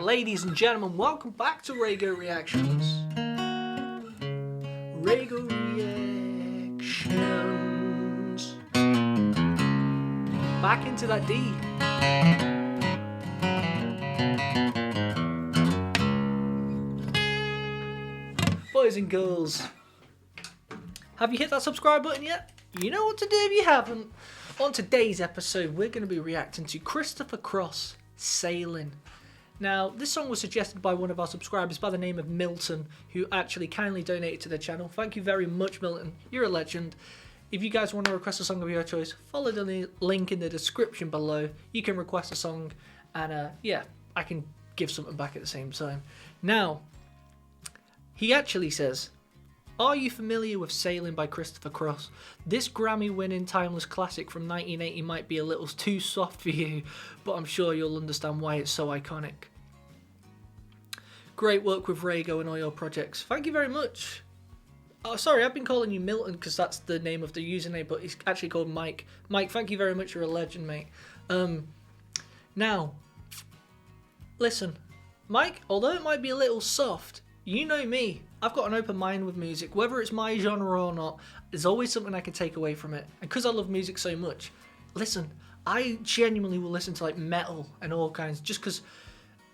ladies and gentlemen, welcome back to Raygo Reactions. Raygo Reactions. Back into that D. Boys and girls, have you hit that subscribe button yet? You know what to do if you haven't. On today's episode, we're going to be reacting to Christopher Cross, Sailing. Now, this song was suggested by one of our subscribers by the name of Milton, who actually kindly donated to the channel. Thank you very much, Milton. You're a legend. If you guys want to request a song of your choice, follow the link in the description below. You can request a song, and yeah, I can give something back at the same time. Now, he actually says, are you familiar with Sailing by Christopher Cross? This Grammy-winning timeless classic from 1980 might be a little too soft for you, but I'm sure you'll understand why it's so iconic. Great work with Raygo and all your projects. Thank you very much. Oh, sorry, I've been calling you Milton because that's the name of the username, but he's actually called Mike. Mike, thank you very much. You're a legend, mate. Now, listen, Mike, although it might be a little soft, you know me. I've got an open mind with music. Whether it's my genre or not, there's always something I can take away from it. And because I love music so much, listen, I genuinely will listen to like metal and all kinds just because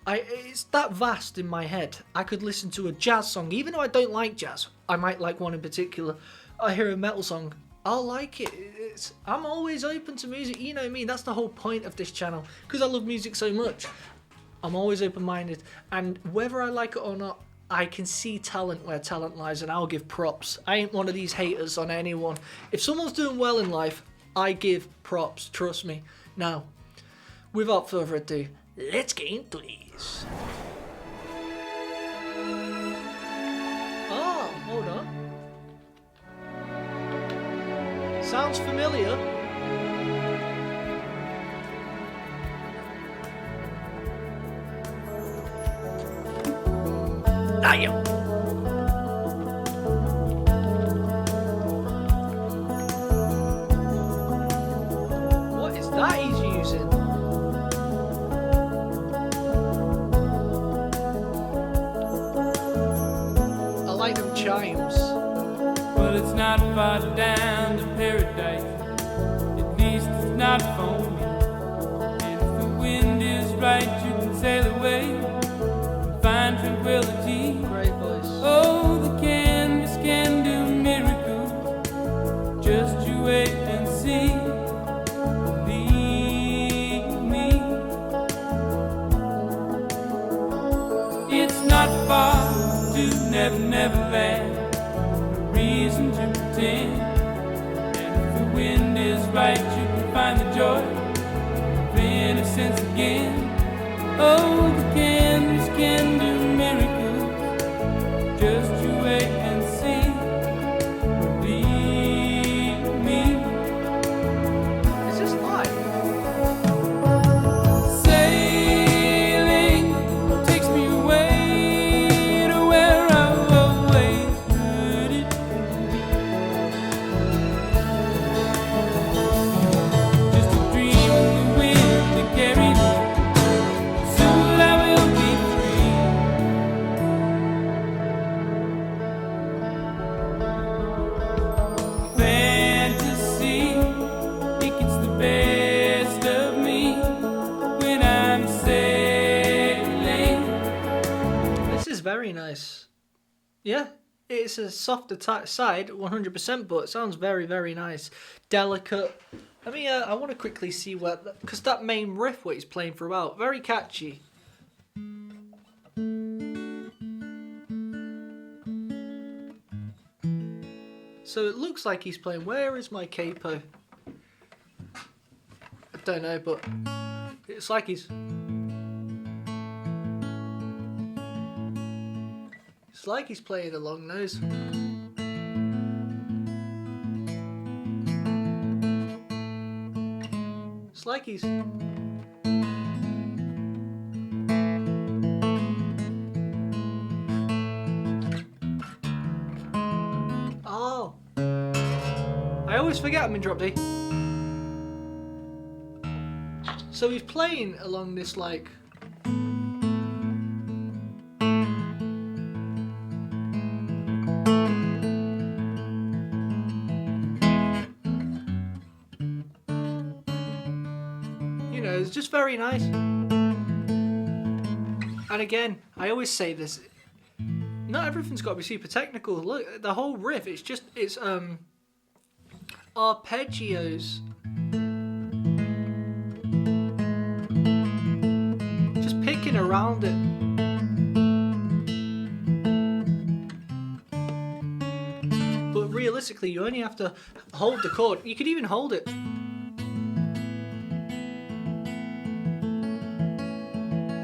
it's that vast in my head. I could listen to a jazz song, even though I don't like jazz. I might like one in particular. I hear a metal song, I'll like it. I'm always open to music. You know me, that's the whole point of this channel. Because I love music so much, I'm always open-minded. And whether I like it or not, I can see talent where talent lies, and I'll give props. I ain't one of these haters on anyone. If someone's doing well in life, I give props, trust me. Now, without further ado, let's get into this. Oh, hold on. Sounds familiar. Damn. What is that he's using? I like them chimes. Well, it's not far down to paradise. At least it's not for me. And if the wind is right, you can sail away and find tranquility. Great voice. Oh, the canvas can do miracles. Just you wait and see. Believe me. It's not far to Never Land. No reason to pretend. And if the wind is right, you can find the joy of innocence again. Oh, the canvas can do miracles. Just you wait and see. Believe me. Is this live? Sailing takes me away to where I've always heard it. Just a dream of the wind that carried me. Soon I will be free. Fantasy, it gets the best of me when I'm sailing. This is very nice. Yeah, it's a softer side, 100%, but it sounds very, very nice. Delicate. I mean, I want to quickly see where, because that main riff, what he's playing throughout, very catchy. So it looks like he's playing, where is my capo? I don't know, but it's like he's... It's like he's playing a long nose. It's like he's... Oh. I always forget I'm in drop D. So he's playing along this like just very nice. And again, I always say this, not everything's got to be super technical. Look, the whole riff, it's arpeggios. Just picking around it. But realistically, you only have to hold the chord. You could even hold it.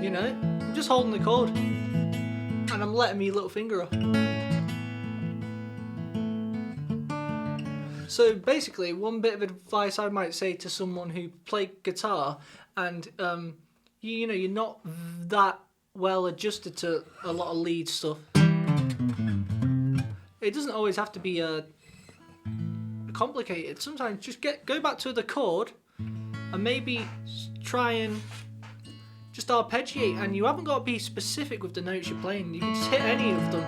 You know, I'm just holding the chord. And I'm letting my little finger off. So basically, one bit of advice I might say to someone who played guitar and you know, you're not that well adjusted to a lot of lead stuff. It doesn't always have to be complicated. Sometimes just go back to the chord and maybe try and just arpeggiate, and you haven't got to be specific with the notes you're playing. You can just hit any of them.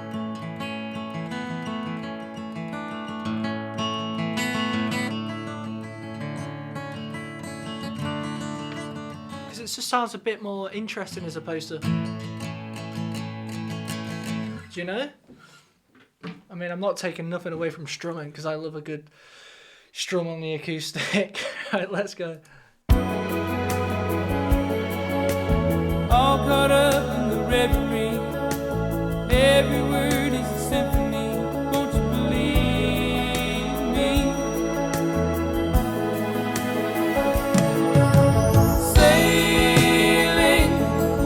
Because it just sounds a bit more interesting as opposed to... Do you know? I mean, I'm not taking nothing away from strumming because I love a good strum on the acoustic. Right, let's go. All caught up in the reverie. Every word is a symphony. Won't you believe me? Sailing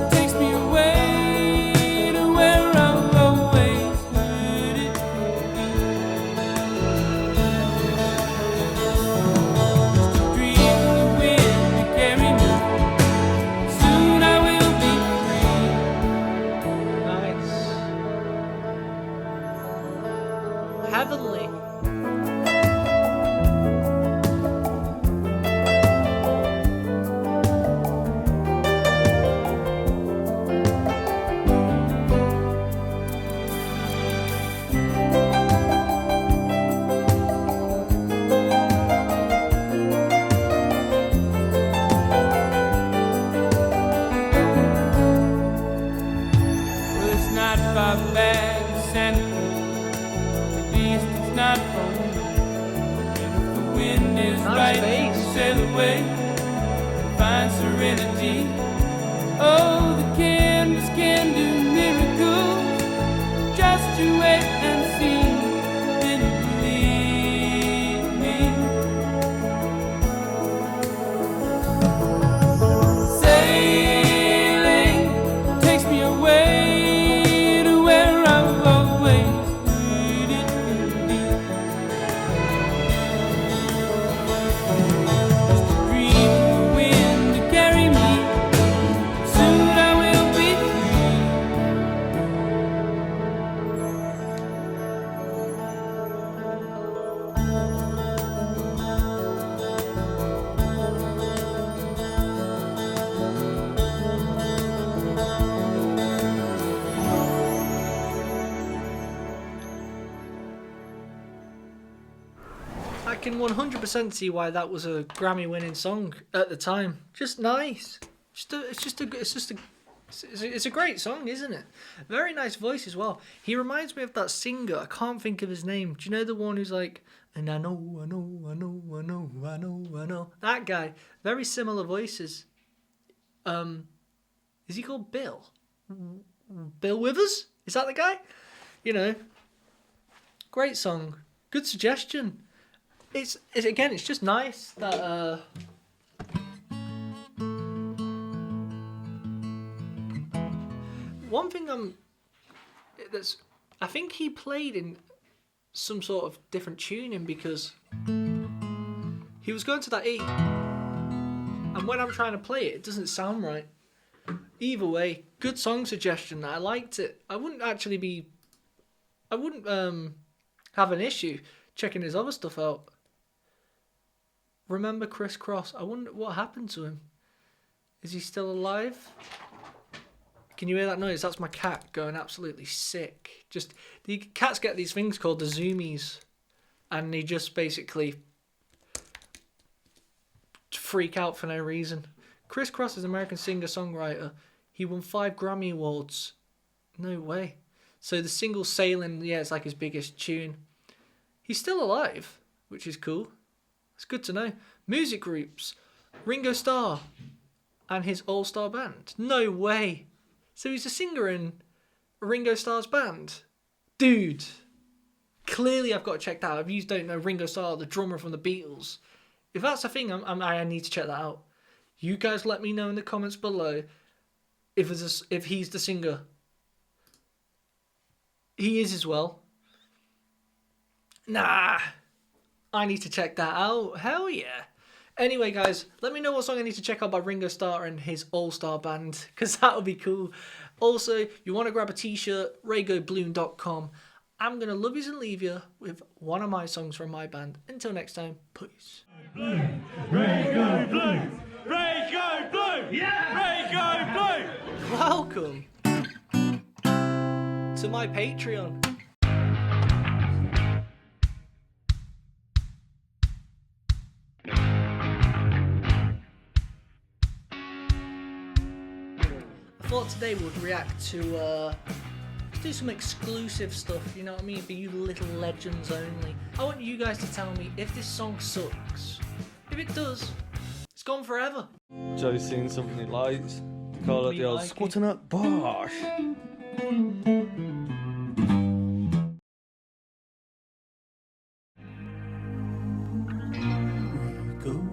takes me away to where I've always heard it just a dream of the wind to carry me. Soon I will be Nice. Heavenly. Well, it's not far back to Santa Cruz. At least it's not from me. And if the wind is Nice right, bass. sail away and find serenity. Oh, the canvas can do miracles. Just you wait and see. Then you believe me. Sailing takes me away to where I've always heard it be. Just a dream of the wind to carry me. Soon I will be free. I can 100% see why that was a Grammy-winning song at the time. Just nice. It's a great song, isn't it? Very nice voice as well. He reminds me of that singer. I can't think of his name. Do you know the one who's like, and I know, I know, I know, I know, I know, I know. That guy. Very similar voices. Is he called Bill? Bill Withers? Is that the guy? You know. Great song. Good suggestion. It's again, it's just nice that one thing I think he played in some sort of different tuning because he was going to that E, and when I'm trying to play it, it doesn't sound right. Either way, good song suggestion. I liked it. I wouldn't have an issue checking his other stuff out. Remember Chris Cross? I wonder what happened to him. Is he still alive? Can you hear that noise? That's my cat going absolutely sick. Just the cats get these things called the zoomies, and they just basically freak out for no reason. Chris Cross is an American singer-songwriter. He won 5 Grammy Awards. No way. So the single Sailing, yeah, it's like his biggest tune. He's still alive, which is cool. It's good to know. Music groups. Ringo Starr and his all-star band. No way. So he's a singer in Ringo Starr's band. Dude. Clearly I've got to check that out. If you don't know Ringo Starr, the drummer from the Beatles. If that's a thing, I need to check that out. You guys let me know in the comments below if he's the singer. He is as well. Nah. I need to check that out. Hell yeah. Anyway, guys, let me know what song I need to check out by Ringo Starr and his all-star band, because that would be cool. Also, if you want to grab a t-shirt, raygobloom.com. I'm going to love yous and leave you with one of my songs from my band. Until next time, peace. Blue, Raygo blue, Raygo blue, yeah, Raygo blue. Welcome to my Patreon. I thought today we'd react to, let's do some exclusive stuff, you know what I mean, for you little legends only. I want you guys to tell me if this song sucks. If it does, it's gone forever. Joe's seen something he likes. Call it Me the old like it. squatting up bosh. Go